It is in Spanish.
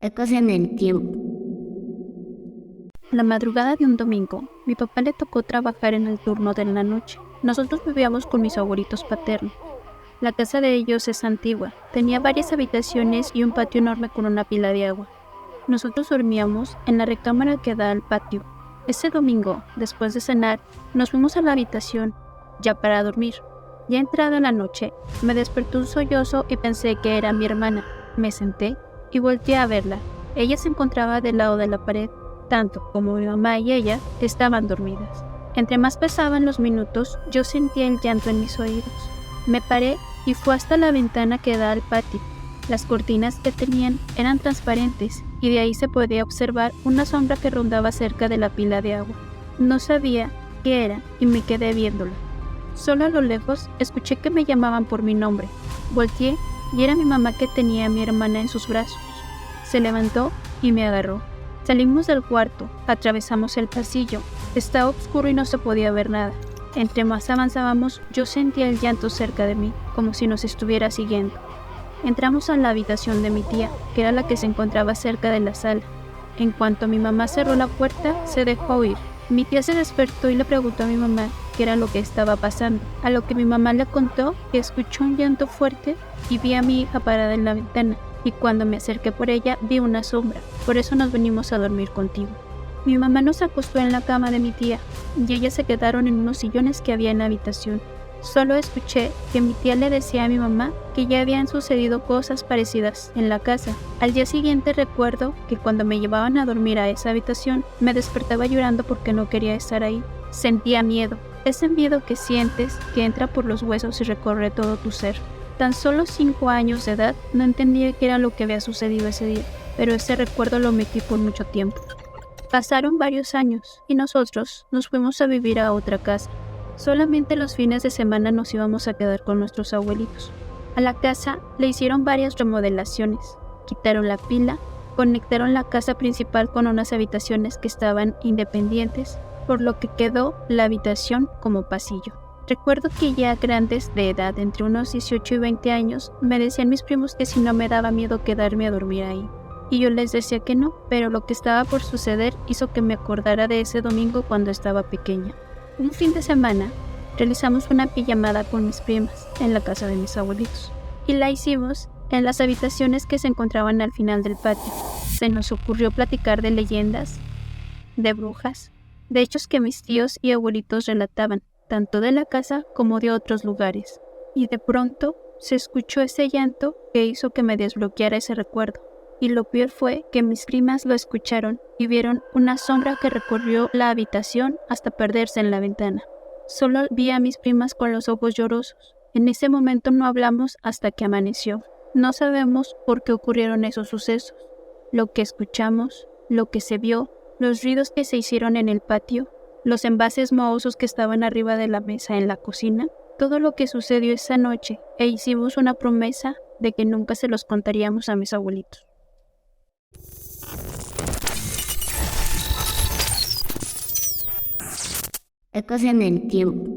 Ecos en el tiempo. La madrugada de un domingo, mi papá le tocó trabajar en el turno de la noche. Nosotros vivíamos con mis abuelitos paternos. La casa de ellos es antigua, tenía varias habitaciones y un patio enorme con una pila de agua. Nosotros dormíamos en la recámara que da al patio. Ese domingo, después de cenar, nos fuimos a la habitación, ya para dormir. Ya entrada la noche, me despertó un sollozo y pensé que era mi hermana. Me senté y volteé a verla. Ella se encontraba del lado de la pared. Tanto como mi mamá y ella estaban dormidas. Entre más pasaban los minutos, yo sentía el llanto en mis oídos. Me paré y fui hasta la ventana que da al patio. Las cortinas que tenían eran transparentes y de ahí se podía observar una sombra que rondaba cerca de la pila de agua. No sabía qué era y me quedé viéndola. Solo a lo lejos escuché que me llamaban por mi nombre. Volteé y era mi mamá que tenía a mi hermana en sus brazos. Se levantó y me agarró. Salimos del cuarto, atravesamos el pasillo. Estaba oscuro y no se podía ver nada. Entre más avanzábamos, yo sentía el llanto cerca de mí, como si nos estuviera siguiendo. Entramos a la habitación de mi tía, que era la que se encontraba cerca de la sala. En cuanto mi mamá cerró la puerta, se dejó oír. Mi tía se despertó y le preguntó a mi mamá qué era lo que estaba pasando, a lo que mi mamá le contó que escuchó un llanto fuerte y vi a mi hija parada en la ventana. Y cuando me acerqué por ella, vi una sombra. Por eso nos venimos a dormir contigo. Mi mamá nos acostó en la cama de mi tía, y ellas se quedaron en unos sillones que había en la habitación. Solo escuché que mi tía le decía a mi mamá que ya habían sucedido cosas parecidas en la casa. Al día siguiente recuerdo que cuando me llevaban a dormir a esa habitación, me despertaba llorando porque no quería estar ahí. Sentía miedo, ese miedo que sientes que entra por los huesos y recorre todo tu ser. Tan solo 5 años de edad, no entendía qué era lo que había sucedido ese día, pero ese recuerdo lo metí por mucho tiempo. Pasaron varios años y nosotros nos fuimos a vivir a otra casa. Solamente los fines de semana nos íbamos a quedar con nuestros abuelitos. A la casa le hicieron varias remodelaciones, quitaron la pila, conectaron la casa principal con unas habitaciones que estaban independientes, por lo que quedó la habitación como pasillo. Recuerdo que ya grandes de edad, entre unos 18 y 20 años, me decían mis primos que si no me daba miedo quedarme a dormir ahí. Y yo les decía que no, pero lo que estaba por suceder hizo que me acordara de ese domingo cuando estaba pequeña. Un fin de semana, realizamos una pijamada con mis primas en la casa de mis abuelitos. Y la hicimos en las habitaciones que se encontraban al final del patio. Se nos ocurrió platicar de leyendas, de brujas, de hechos que mis tíos y abuelitos relataban, tanto de la casa como de otros lugares. Y de pronto se escuchó ese llanto que hizo que me desbloqueara ese recuerdo. Y lo peor fue que mis primas lo escucharon y vieron una sombra que recorrió la habitación hasta perderse en la ventana. Solo vi a mis primas con los ojos llorosos. En ese momento no hablamos hasta que amaneció. No sabemos por qué ocurrieron esos sucesos. Lo que escuchamos, lo que se vio, los ruidos que se hicieron en el patio, los envases mohosos que estaban arriba de la mesa en la cocina, todo lo que sucedió esa noche, e hicimos una promesa de que nunca se los contaríamos a mis abuelitos. Ecos en el tiempo.